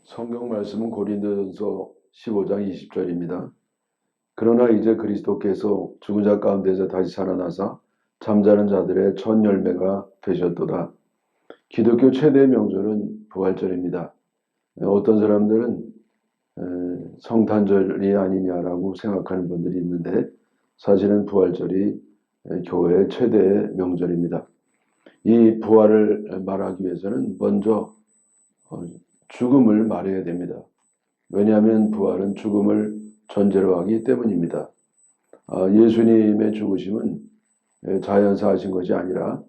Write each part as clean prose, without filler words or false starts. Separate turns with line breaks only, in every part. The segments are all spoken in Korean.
성경 말씀은 고린도전서 15장 20절입니다. 그러나 이제 그리스도께서 죽은 자 가운데서 다시 살아나사 잠자는 자들의 첫 열매가 되셨도다. 기독교 최대 명절은 부활절입니다. 어떤 사람들은 성탄절이 아니냐라고 생각하는 분들이 있는데 사실은 부활절이 교회의 최대의 명절입니다. 이 부활을 말하기 위해서는 먼저 죽음을 말해야 됩니다. 왜냐하면 부활은 죽음을 전제로 하기 때문입니다. 예수님의 죽으심은 자연사 하신 것이 아니라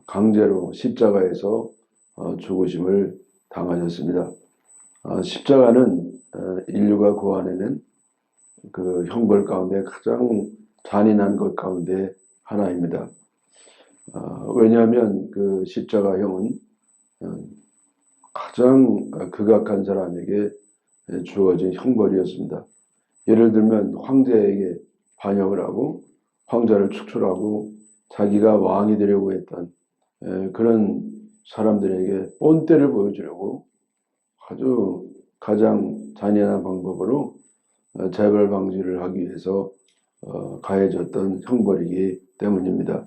강제로 십자가에서 죽으심을 당하셨습니다. 십자가는 인류가 고안해낸 그 형벌 가운데 가장 잔인한 것 가운데 하나입니다. 왜냐하면 그 십자가형은 가장 극악한 사람에게 주어진 형벌이었습니다. 예를 들면 황제에게 반역을 하고 황자를 축출하고 자기가 왕이 되려고 했던 그런 사람들에게 본때를 보여주려고 아주 가장 잔인한 방법으로 재발 방지를 하기 위해서 가해졌던 형벌이기 때문입니다.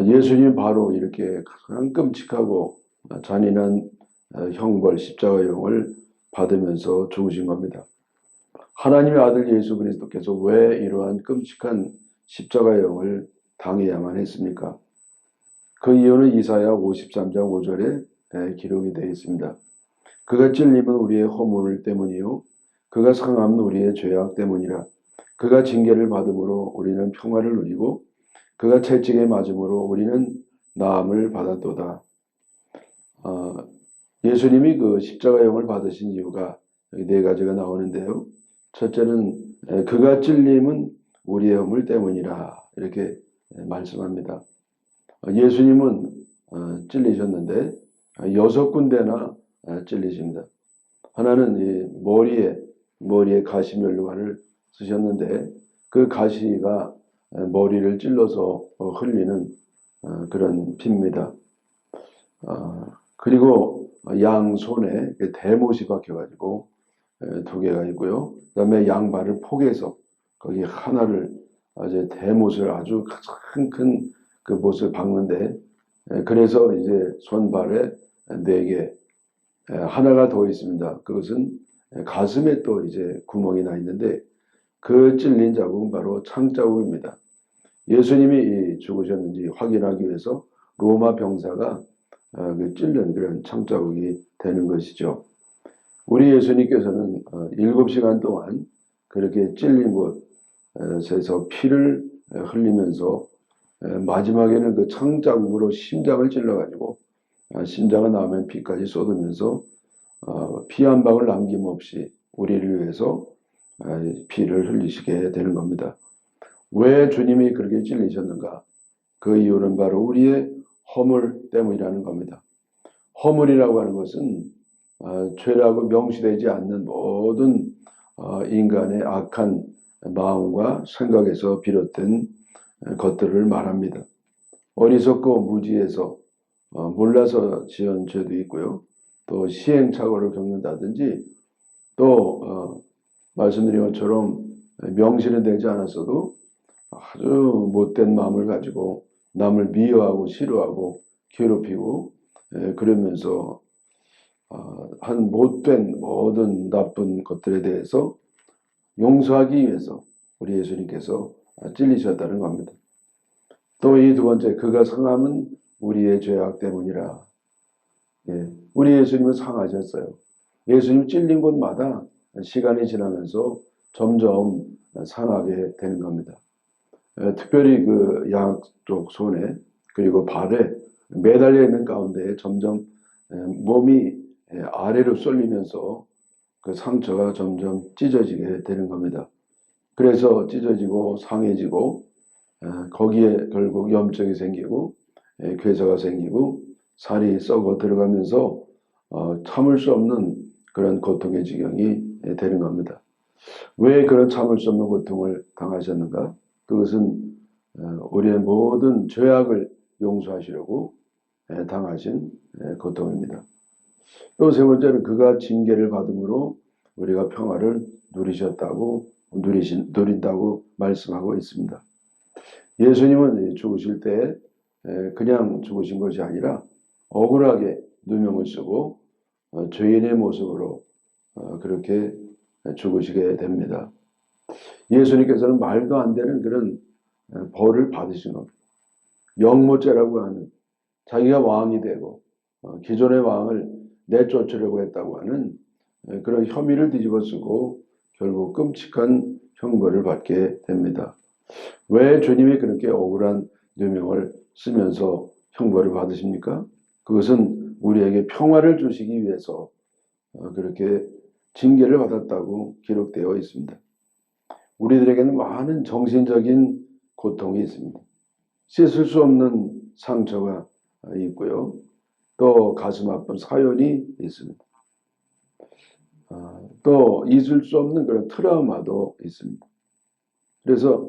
예수님 바로 이렇게 가장 끔찍하고 잔인한 형벌 십자가형을 받으면서 죽으신 겁니다. 하나님의 아들 예수 그리스도께서 왜 이러한 끔찍한 십자가형을 당해야만 했습니까? 그 이유는 이사야 53장 5절에 기록이 되어 있습니다. 그가 찔림은 우리의 허물 때문이요 그가 상함은 우리의 죄악 때문이라. 그가 징계를 받음으로 우리는 평화를 누리고 그가 채찍에 맞음으로 우리는 나음을 받았도다. 예수님이 그 십자가형을 받으신 이유가 여기 네 가지가 나오는데요. 첫째는 그가 찔림은 우리의 허물 때문이라 이렇게 말씀합니다. 예수님은 찔리셨는데 6군데나 찔리십니다. 하나는 이 머리에 가시면류관을 쓰셨는데 그 가시가 머리를 찔러서 흘리는 그런 피입니다. 그리고 양손에 대못이 박혀가지고 2개가 있고요. 그 다음에 양발을 포개서 거기 하나를 아주 대못을 아주 가장 큰 그 못을 박는데 그래서 이제 손발에 4개 하나가 더 있습니다. 그것은 가슴에 또 이제 구멍이 나 있는데 그 찔린 자국은 바로 창자국입니다. 예수님이 죽으셨는지 확인하기 위해서 로마 병사가 그 찔른 그런 창자국이 되는 것이죠. 우리 예수님께서는 7시간 동안 그렇게 찔린 곳에서 피를 흘리면서 마지막에는 그 창자국으로 심장을 찔러가지고 심장이 나오면 피까지 쏟으면서 피 한 방울 남김없이 우리를 위해서 피를 흘리시게 되는 겁니다. 왜 주님이 그렇게 찔리셨는가? 그 이유는 바로 우리의 허물 때문이라는 겁니다. 허물이라고 하는 것은 죄라고 명시되지 않는 모든 인간의 악한 마음과 생각에서 비롯된 것들을 말합니다. 어리석고 무지해서 몰라서 지은 죄도 있고요. 또 시행착오를 겪는다든지 또 말씀드린 것처럼 명시는 되지 않았어도 아주 못된 마음을 가지고 남을 미워하고 싫어하고 괴롭히고 그러면서 한 못된 모든 나쁜 것들에 대해서 용서하기 위해서 우리 예수님께서 찔리셨다는 겁니다. 또 이 두 번째, 그가 상함은 우리의 죄악 때문이라. 우리 예수님은 상하셨어요. 예수님 찔린 곳마다 시간이 지나면서 점점 상하게 되는 겁니다. 특별히 그 양쪽 손에 그리고 발에 매달려 있는 가운데 점점 몸이 아래로 쏠리면서 그 상처가 점점 찢어지게 되는 겁니다. 그래서 찢어지고 상해지고 거기에 결국 염증이 생기고 괴사가 생기고 살이 썩어 들어가면서 참을 수 없는 그런 고통의 지경이 되는 겁니다. 왜 그런 참을 수 없는 고통을 당하셨는가? 그것은 우리의 모든 죄악을 용서하시려고 당하신 고통입니다. 또 세 번째는 그가 징계를 받음으로 우리가 평화를 누린다고 말씀하고 있습니다. 예수님은 죽으실 때 그냥 죽으신 것이 아니라 억울하게 누명을 쓰고 죄인의 모습으로 그렇게 죽으시게 됩니다. 예수님께서는 말도 안 되는 그런 벌을 받으신 겁니다. 영모죄라고 하는, 자기가 왕이 되고 기존의 왕을 내쫓으려고 했다고 하는 그런 혐의를 뒤집어쓰고 결국 끔찍한 형벌을 받게 됩니다. 왜 주님이 그렇게 억울한 누명을 쓰면서 형벌을 받으십니까? 그것은 우리에게 평화를 주시기 위해서 그렇게 징계를 받았다고 기록되어 있습니다. 우리들에게는 많은 정신적인 고통이 있습니다. 씻을 수 없는 상처가 있고요. 또 가슴 아픈 사연이 있습니다. 또 잊을 수 없는 그런 트라우마도 있습니다. 그래서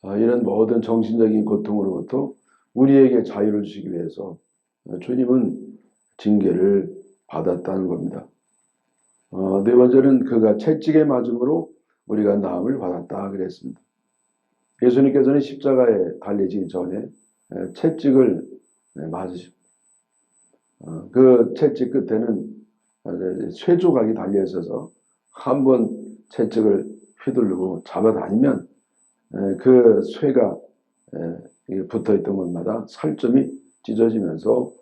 이런 모든 정신적인 고통으로부터 우리에게 자유를 주시기 위해서 주님은 징계를 받았다는 겁니다. 네 번째는 그가 채찍에 맞음으로 우리가 나음을 받았다 그랬습니다. 예수님께서는 십자가에 달리기 전에 채찍을 맞으십니다. 그 채찍 끝에는 쇠 조각이 달려 있어서 한번 채찍을 휘두르고 잡아다니면 그 쇠가 붙어있던 곳마다 살점이 찢어지면서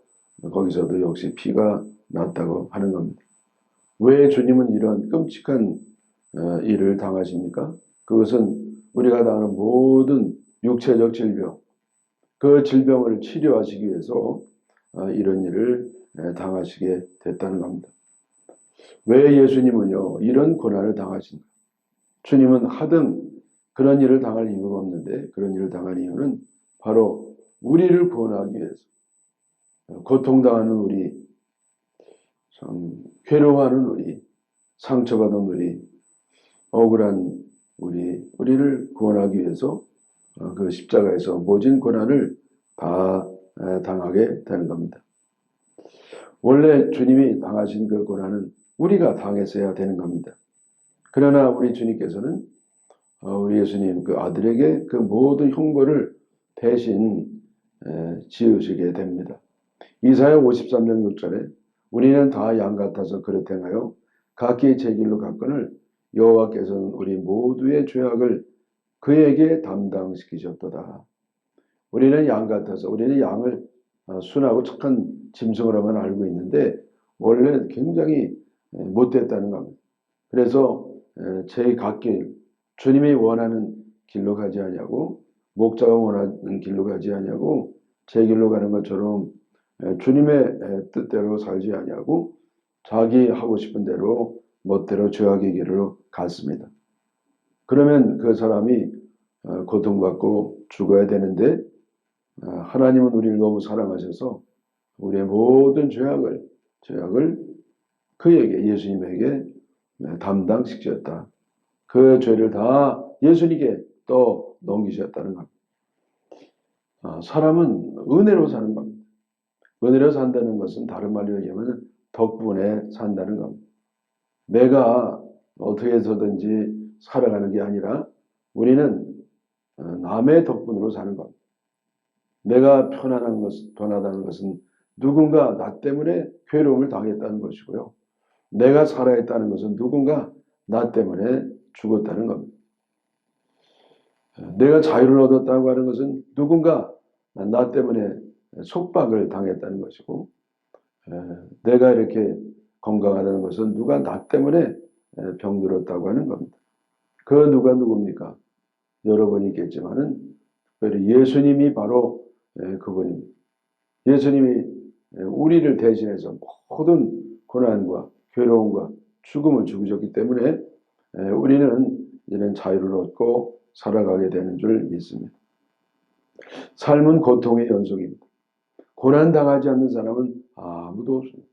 거기서도 역시 피가 났다고 하는 겁니다. 왜 주님은 이런 끔찍한 일을 당하십니까? 그것은 우리가 당하는 모든 육체적 질병, 그 질병을 치료하시기 위해서 이런 일을 당하시게 됐다는 겁니다. 왜 예수님은요 이런 고난을 당하신가? 주님은 하등 그런 일을 당할 이유가 없는데, 그런 일을 당한 이유는 바로 우리를 구원하기 위해서, 고통당하는 우리, 참 괴로워하는 우리, 상처받은 우리, 억울한 우리를 구원하기 위해서 그 십자가에서 모진 고난을 다 당하게 되는 겁니다. 원래 주님이 당하신 그 고난은 우리가 당했어야 되는 겁니다. 그러나 우리 주님께서는 우리 예수님 그 아들에게 그 모든 형벌을 대신 지으시게 됩니다. 이사야 53장 6절에 우리는 다 양 같아서 그릇 행하여 각기 제 길로 갔거늘 여호와께서는 우리 모두의 죄악을 그에게 담당시키셨도다. 우리는 양 같아서, 우리는 양을 순하고 착한 짐승으로만 알고 있는데 원래 굉장히 못됐다는 겁니다. 그래서 제 갓길, 주님이 원하는 길로 가지 아니하고 목자가 원하는 길로 가지 아니하고 제 길로 가는 것처럼 주님의 뜻대로 살지 아니하고 자기 하고 싶은 대로 멋대로 죄악의 길로 갔습니다. 그러면 그 사람이 고통받고 죽어야 되는데 하나님은 우리를 너무 사랑하셔서 우리의 모든 죄악을 그에게, 예수님에게 담당시켰다. 그 죄를 다 예수님께 또 넘기셨다는 겁니다. 사람은 은혜로 사는 겁니다. 은혜로 산다는 것은 다른 말로 얘기하면 덕분에 산다는 겁니다. 내가 어떻게 해서든지 살아가는 게 아니라 우리는 남의 덕분으로 사는 겁니다. 내가 편하다는 것은 누군가 나 때문에 괴로움을 당했다는 것이고요. 내가 살아있다는 것은 누군가 나 때문에 죽었다는 겁니다. 내가 자유를 얻었다고 하는 것은 누군가 나 때문에 속박을 당했다는 것이고, 내가 이렇게 건강하다는 것은 누가 나 때문에 병들었다고 하는 겁니다. 그 누가 누굽니까? 여러분이 있겠지만은 예수님이 바로 그분입니다. 예수님이 우리를 대신해서 모든 고난과 괴로움과 죽음을 죽으셨기 때문에 우리는 이런 자유를 얻고 살아가게 되는 줄 믿습니다. 삶은 고통의 연속입니다. 고난당하지 않는 사람은 아무도 없습니다.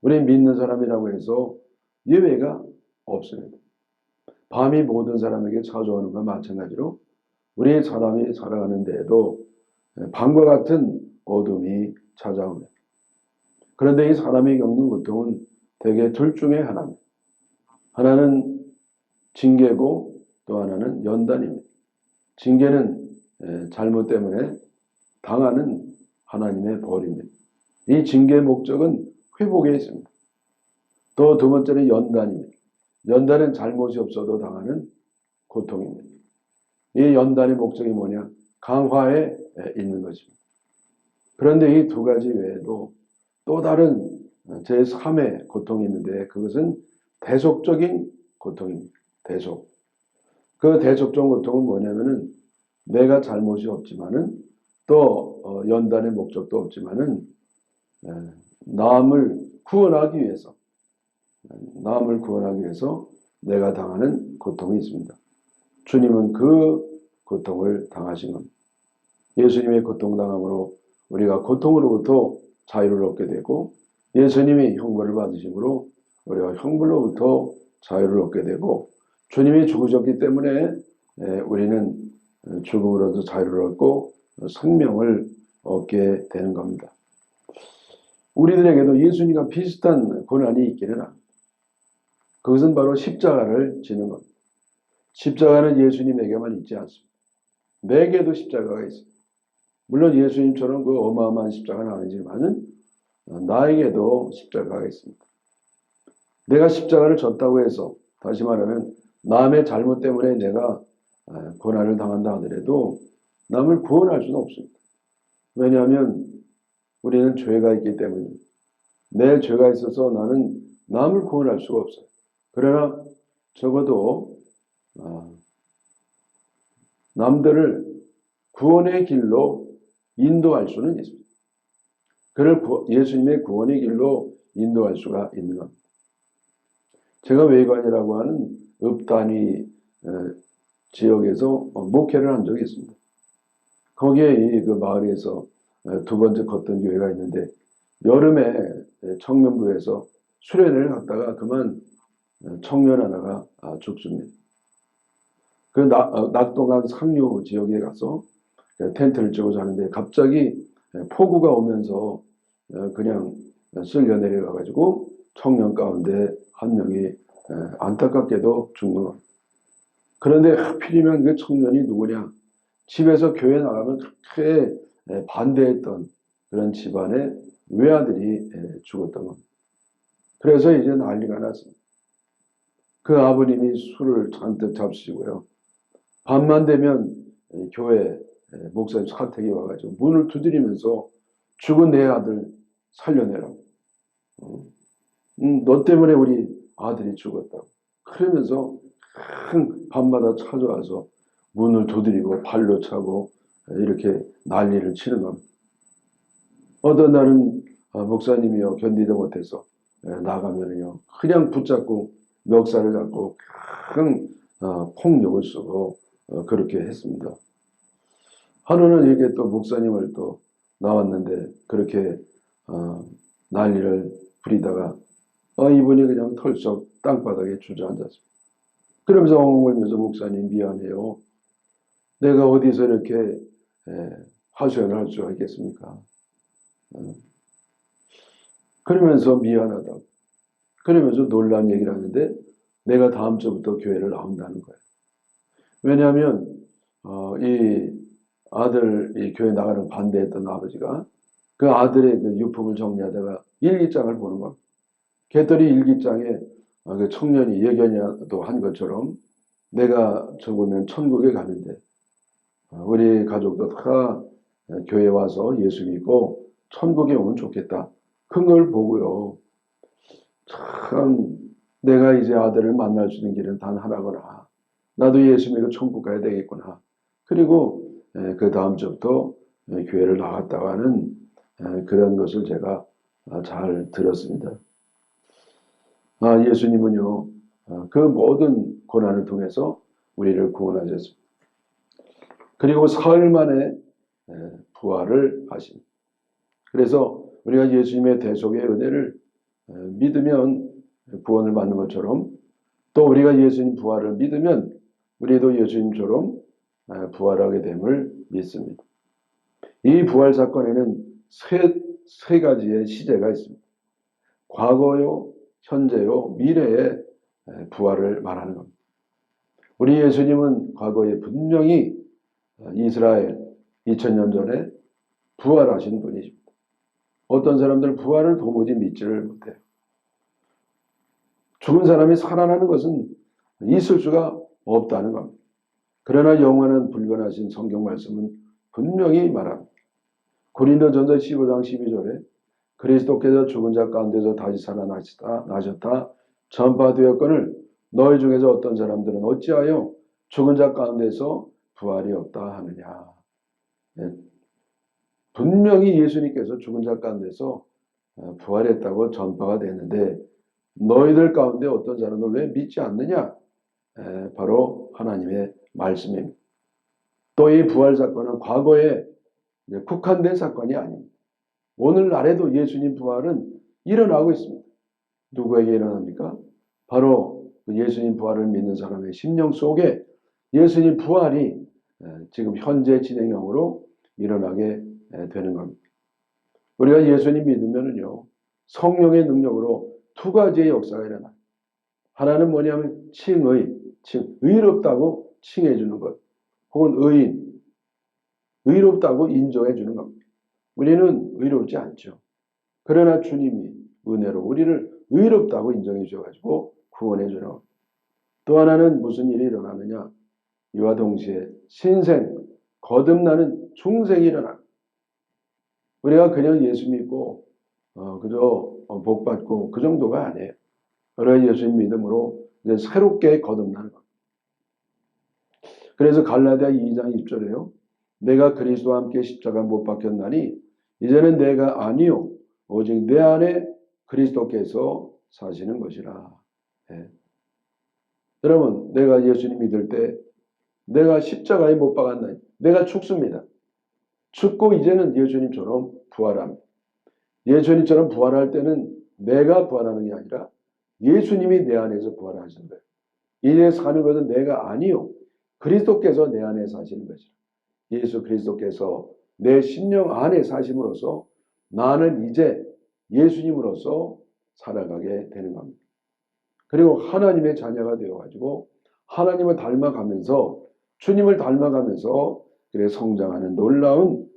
우리 믿는 사람이라고 해서 예외가 없습니다. 밤이 모든 사람에게 찾아오는 것과 마찬가지로 우리 사람이 살아가는 데에도 밤과 같은 어둠이 찾아옵니다. 그런데 이 사람이 겪는 고통은 대개 둘 중에 하나입니다. 하나는 징계고 또 하나는 연단입니다. 징계는 잘못 때문에 당하는 하나님의 벌입니다. 이 징계의 목적은 회복에 있습니다. 또 두 번째는 연단입니다. 연단은 잘못이 없어도 당하는 고통입니다. 이 연단의 목적이 뭐냐? 강화에 있는 것입니다. 그런데 이 두 가지 외에도 또 다른 제3의 고통이 있는데 그것은 대속적인 고통입니다. 대속. 그 대속적 고통은 뭐냐면은 내가 잘못이 없지만은 또 연단의 목적도 없지만은 남을 구원하기 위해서 내가 당하는 고통이 있습니다. 주님은 그 고통을 당하신 겁니다. 예수님의 고통당함으로 우리가 고통으로부터 자유를 얻게 되고 예수님이 형벌을 받으심으로 우리가 형벌로부터 자유를 얻게 되고 주님이 죽으셨기 때문에 우리는 죽음으로도 자유를 얻고 생명을 얻게 되는 겁니다. 우리들에게도 예수님과 비슷한 고난이 있기는 합니다. 그것은 바로 십자가를 지는 겁니다. 십자가는 예수님에게만 있지 않습니다. 내게도 십자가가 있습니다. 물론 예수님처럼 그 어마어마한 십자가는 아니지만은 나에게도 십자가가 있습니다. 내가 십자가를 졌다고 해서 다시 말하면 남의 잘못 때문에 내가 고난을 당한다 하더라도 남을 구원할 수는 없습니다. 왜냐하면 우리는 죄가 있기 때문입니다. 내 죄가 있어서 나는 남을 구원할 수가 없어요. 그러나 적어도 남들을 구원의 길로 인도할 수는 있습니다. 그를 예수님의 구원의 길로 인도할 수가 있는 겁니다. 제가 외관이라고 하는 읍단위 지역에서 목회를 한 적이 있습니다. 거기에 그 마을에서 두 번째 걷던 교회가 있는데 여름에 청년부에서 수련회를 갔다가 그만 청년 하나가 죽습니다. 그 낙동강 상류 지역에 가서 텐트를 치고 자는데 갑자기 폭우가 오면서 그냥 쓸려 내려가가지고 청년 가운데 한 명이 안타깝게도 죽는 겁니다. 그런데 하필이면 그 청년이 누구냐? 집에서 교회 나가면 그렇게 반대했던 그런 집안의 외아들이 죽었던 겁니다. 그래서 이제 난리가 났습니다. 그 아버님이 술을 잔뜩 잡수시고요. 밤만 되면 교회 목사님 사택에 와가지고 문을 두드리면서 죽은 내 아들 살려내라고. 너 때문에 우리 아들이 죽었다고. 그러면서 밤마다 찾아와서 문을 두드리고 발로 차고 이렇게 난리를 치는 겁니다. 어떤 날은 목사님이요 견디다 못해서 나가면요 그냥 붙잡고 멱살을 잡고 큰 폭력을 쓰고 그렇게 했습니다. 하루는 이렇게 또 목사님을 또 나왔는데 그렇게 난리를 부리다가 이분이 그냥 털썩 땅바닥에 주저앉았습니다. 그러면서 엉엉 울면서 목사님 미안해요. 내가 어디서 이렇게 하소연을 할 수가 있겠습니까? 그러면서 미안하다고. 그러면서 놀라운 얘기를 하는데 내가 다음 주부터 교회를 나온다는 거예요. 왜냐하면 이 아들 이 교회 나가는 반대했던 아버지가 그 아들의 그 유품을 정리하다가 일기장을 보는 겁니다. 개떨이 일기장에 그 청년이 예견이라도 한 것처럼 내가 죽으면 천국에 가는데 우리 가족도 다 교회 와서 예수 믿고 천국에 오면 좋겠다. 큰 걸 보고요. 참 내가 이제 아들을 만날 수 있는 길은 단 하나구나. 나도 예수 믿고 천국 가야 되겠구나. 그리고 그 다음 주부터 교회를 나갔다고 하는 그런 것을 제가 잘 들었습니다. 예수님은요, 그 모든 고난을 통해서 우리를 구원하셨습니다. 그리고 사흘 만에 부활을 하십니다. 그래서 우리가 예수님의 대속의 은혜를 믿으면 구원을 받는 것처럼 또 우리가 예수님 부활을 믿으면 우리도 예수님처럼 부활하게 됨을 믿습니다. 이 부활 사건에는 세 가지의 시제가 있습니다. 과거요, 현재요, 미래의 부활을 말하는 겁니다. 우리 예수님은 과거에 분명히 이스라엘 2000년 전에 부활하신 분이십니다. 어떤 사람들은 부활을 도무지 믿지를 못해요. 죽은 사람이 살아나는 것은 있을 수가 없다는 겁니다. 그러나 영원한 불변하신 성경 말씀은 분명히 말합니다. 고린도전서 15장 12절에 그리스도께서 죽은 자 가운데서 다시 살아나셨다 전파되었거늘 너희 중에서 어떤 사람들은 어찌하여 죽은 자 가운데서 부활이 없다 하느냐. 분명히 예수님께서 죽은 자 가운데서 부활했다고 전파가 됐는데 너희들 가운데 어떤 사람들 왜 믿지 않느냐? 바로 하나님의 말씀입니다. 또 이 부활 사건은 과거에 국한된 사건이 아닙니다. 오늘날에도 예수님 부활은 일어나고 있습니다. 누구에게 일어납니까? 바로 예수님 부활을 믿는 사람의 심령 속에 예수님 부활이 지금 현재 진행형으로 일어나게 되는 겁니다. 우리가 예수님 믿으면요, 성령의 능력으로 두 가지의 역사가 일어나요. 하나는 뭐냐면 의롭다고 칭해주는 것, 혹은 의롭다고 인정해주는 겁니다. 우리는 의롭지 않죠. 그러나 주님이 은혜로 우리를 의롭다고 인정해 주셔가지고 구원해 주는 겁니다. 또 하나는 무슨 일이 일어나느냐? 이와 동시에 신생, 거듭나는 중생이 일어납니다. 우리가 그냥 예수 믿고 그저 복 받고 그 정도가 아니에요. 우리가 예수 믿음으로 이제 새롭게 거듭나는 겁니다. 그래서 갈라디아 2장 20절에요. 내가 그리스도와 함께 십자가 못 박혔나니 이제는 내가 아니요 오직 내 안에 그리스도께서 사시는 것이라. 예. 여러분, 내가 예수님 믿을 때 내가 십자가에 못 박았나니 내가 죽습니다. 죽고 이제는 예수님처럼 부활합니다. 예수님처럼 부활할 때는 내가 부활하는 게 아니라 예수님이 내 안에서 부활하시는 거예요. 이제 사는 것은 내가 아니요 그리스도께서 내 안에 사시는 것이라. 예수 그리스도께서 내 심령 안에 사심으로써 나는 이제 예수님으로서 살아가게 되는 겁니다. 그리고 하나님의 자녀가 되어가지고 하나님을 닮아가면서 주님을 닮아가면서 그래 성장하는 놀라운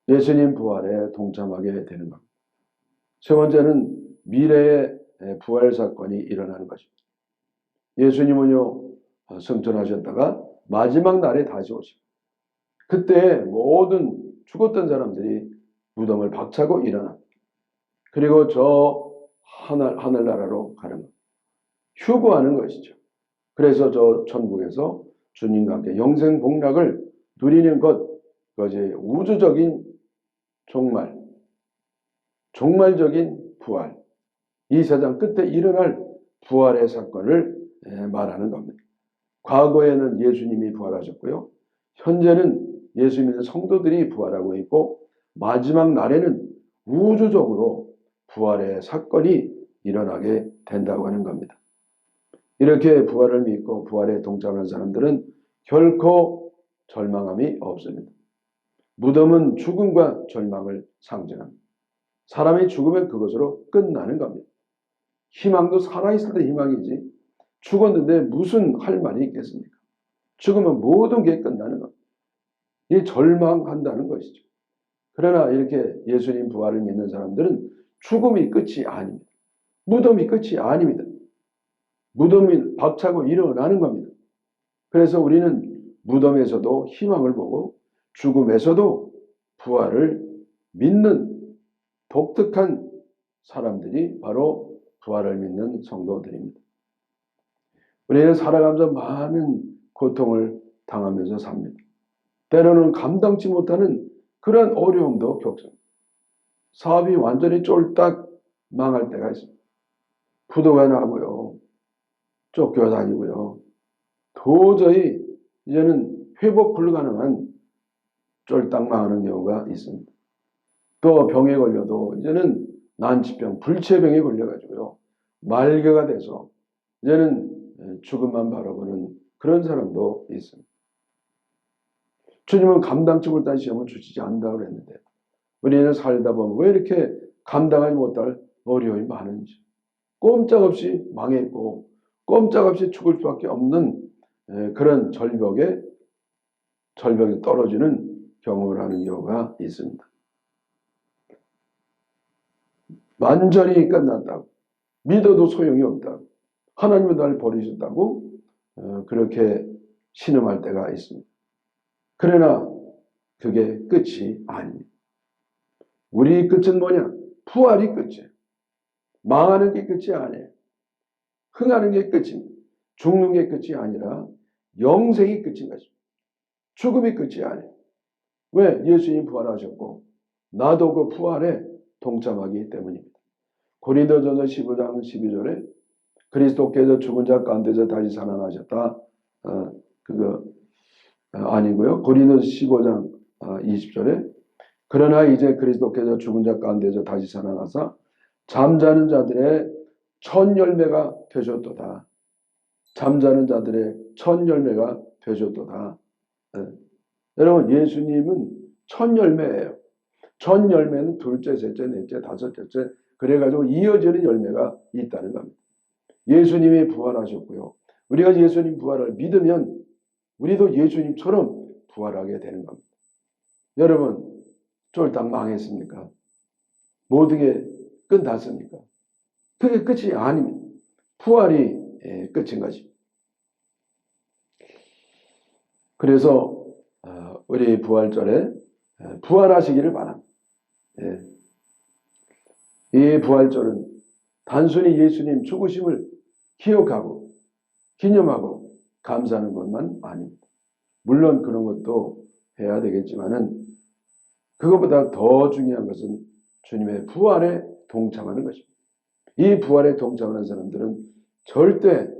예수님 부활에 동참하게 되는 겁니다. 세 번째는 미래의 부활 사건이 일어나는 것입니다. 예수님은요 승천하셨다가 마지막 날에 다시 오십니다. 그때 모든 죽었던 사람들이 무덤을 박차고 일어납니다. 그리고 저 하늘나라로 가는 것, 휴거하는 것이죠. 그래서 저 천국에서 주님과 함께 영생복락을 누리는 것, 그것이 우주적인 종말적인 부활, 이 세상 끝에 일어날 부활의 사건을 말하는 겁니다. 과거에는 예수님이 부활하셨고요. 현재는 예수 믿는 성도들이 부활하고 있고 마지막 날에는 우주적으로 부활의 사건이 일어나게 된다고 하는 겁니다. 이렇게 부활을 믿고 부활에 동참하는 사람들은 결코 절망함이 없습니다. 무덤은 죽음과 절망을 상징합니다. 사람이 죽으면 그것으로 끝나는 겁니다. 희망도 살아있을 때 희망이지 죽었는데 무슨 할 말이 있겠습니까? 죽으면 모든 게 끝나는 겁니다. 이 절망한다는 것이죠. 그러나 이렇게 예수님 부활을 믿는 사람들은 죽음이 끝이 아닙니다. 무덤이 끝이 아닙니다. 무덤이 박차고 일어나는 겁니다. 그래서 우리는 무덤에서도 희망을 보고 죽음에서도 부활을 믿는 독특한 사람들이 바로 부활을 믿는 성도들입니다. 우리는 살아가면서 많은 고통을 당하면서 삽니다. 때로는 감당치 못하는 그런 어려움도 겪습니다. 사업이 완전히 쫄딱 망할 때가 있습니다. 부도가 나고요. 쫓겨다니고요. 도저히 이제는 회복 불가능한 쫄딱 망하는 경우가 있습니다. 또 병에 걸려도 이제는 난치병, 불치병에 걸려가지고요. 말개가 돼서 이제는 죽음만 바라보는 그런 사람도 있습니다. 주님은 감당치 못한 시험을 주시지 않는다고 그랬는데 우리는 살다 보면 왜 이렇게 감당하지 못할 어려움이 많은지 꼼짝없이 망했고 꼼짝없이 죽을 수밖에 없는 그런 절벽에 떨어지는 경험을 하는 경우가 있습니다. 완전히 끝났다고, 믿어도 소용이 없다고, 하나님은 나를 버리셨다고 그렇게 신음할 때가 있습니다. 그러나 그게 끝이 아닙니다. 우리 끝은 뭐냐? 부활이 끝이에요. 망하는 게 끝이 아니에요. 흥하는 게 끝입니다. 죽는 게 끝이 아니라 영생이 끝인 것입니다. 죽음이 끝이 아니에요. 왜? 예수님 부활하셨고 나도 그 부활에 동참하기 때문입니다. 고린도전서 15장 12절에 그리스도께서 죽은 자 가운데서 다시 살아나셨다. 그거 아니고요. 고린도서 15장 20절에 그러나 이제 그리스도께서 죽은 자 가운데서 다시 살아나사 잠자는 자들의 첫 열매가 되셨도다. 잠자는 자들의 첫 열매가 되셨도다. 여러분, 예수님은 첫 열매예요. 첫 열매는 둘째, 셋째, 넷째, 다섯째 그래가지고 이어지는 열매가 있다는 겁니다. 예수님이 부활하셨고요. 우리가 예수님 부활을 믿으면 우리도 예수님처럼 부활하게 되는 겁니다. 여러분, 쫄딱 망했습니까? 모든 게 끝났습니까? 그게 끝이 아닙니다. 부활이 끝인 것입니다. 그래서 우리 부활절에 부활하시기를 바랍니다. 이 부활절은 단순히 예수님 죽으심을 기억하고 기념하고 감사하는 것만 아닙니다. 물론 그런 것도 해야 되겠지만은 그것보다 더 중요한 것은 주님의 부활에 동참하는 것입니다. 이 부활에 동참하는 사람들은 절대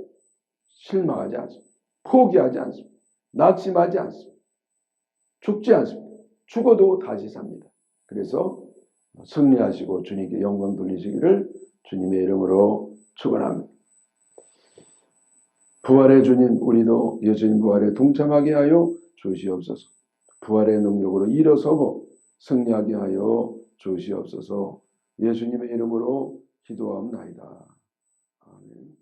실망하지 않습니다. 포기하지 않습니다. 낙심하지 않습니다. 죽지 않습니다. 죽어도 다시 삽니다. 그래서 승리하시고 주님께 영광 돌리시기를 주님의 이름으로 축원합니다. 부활의 주님, 우리도 예수님 부활에 동참하게 하여 주시옵소서. 부활의 능력으로 일어서고 승리하게 하여 주시옵소서. 예수님의 이름으로 기도하옵나이다. 아멘.